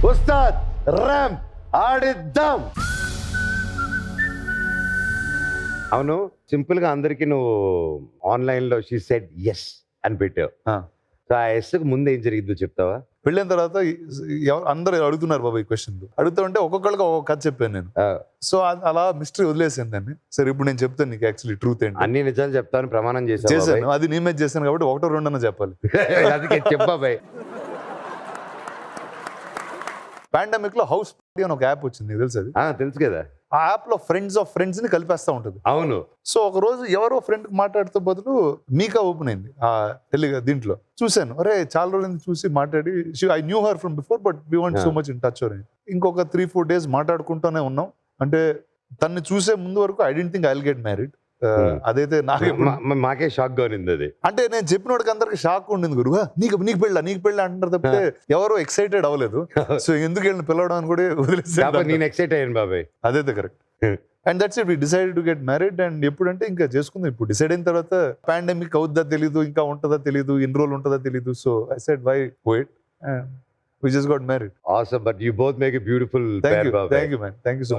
Ustaad ramp ఆడిద్దాం. అవును, simple గా అందరికి నువ్వు ఆన్లైన్ లో షీ సెడ్ ఎస్ అని పెట్టావు. సో ఆ ఎస్ కు ముందు ఏం జరిగిందో చెప్తావా? పెళ్ళైన తర్వాత అందరూ అడుగుతున్నారు బాబా ఈ క్వశ్చన్. అడుగుతూ ఉంటే ఒక్కొక్కరికి ఒక్కొక్క కథ చెప్పాను నేను. సో అలా మిస్టరీ వదిలేసాను దాన్ని. సరే ఇప్పుడు నేను చెప్తాను నీకు యాక్చువల్లీ ట్రూత్ ఏంటి. అన్ని నిజాలు చెప్తాను ప్రమాణం చేశాను. అది నీ మీద చేశాను కాబట్టి ఒకటో రెండో చెప్పాలి. అందుకే చెప్పాబాయ్. పాండమిక్ లో హౌస్ పార్టీ అని ఒక యాప్ వచ్చింది, తెలుసు అది? తెలుసు కదా. ఆ యాప్ లో ఫ్రెండ్స్ ఆఫ్ ఫ్రెండ్స్ ని కలిపేస్తా ఉంటుంది. అవును. సో ఒక రోజు ఎవరో ఫ్రెండ్ మాట్లాడుతూ బదులు మీకా ఓపెన్ అయింది ఆ దీంట్లో. చూశాను, అరే చాలా రోజులు చూసి మాట్లాడి I knew her from before but we want so much in touch. ఇంకొక 3-4 days మాట్లాడుకుంటూనే ఉన్నాం. అంటే తన్ని చూసే ముందు వరకు I didn't think I will get married. అదైతే మాకే షాక్ గా ఉంది అది. అంటే నేను చెప్పిన వాడికి అందరికి షాక్ ఉండింది, గురువా నీకు పెళ్ళి అంటారు తప్పితే ఎవరో ఎక్సైటెడ్ అవ్వలేదు. సో ఎందుకు వెళ్ళిన పిలవడం అని కూడా వదిలేసి నేను ఎక్సైట్ అయ్యాను బాబాయ్. అదైతే correct. And that's it, we decided to get married. And ఎప్పుడంటే ఇంకా చేసుకుందాం. ఇప్పుడు డిసైడ్ అయిన తర్వాత పాండమిక్ అవుద్దా తెలీదు, ఇంకా ఉంటుందా తెలీదు, ఎన్ని రోజులు ఉంటుందా తెలీదు. So I said why wait and we just got married. Awesome, but you both make a beautiful pair, Babai. Thank you man, thank you so much.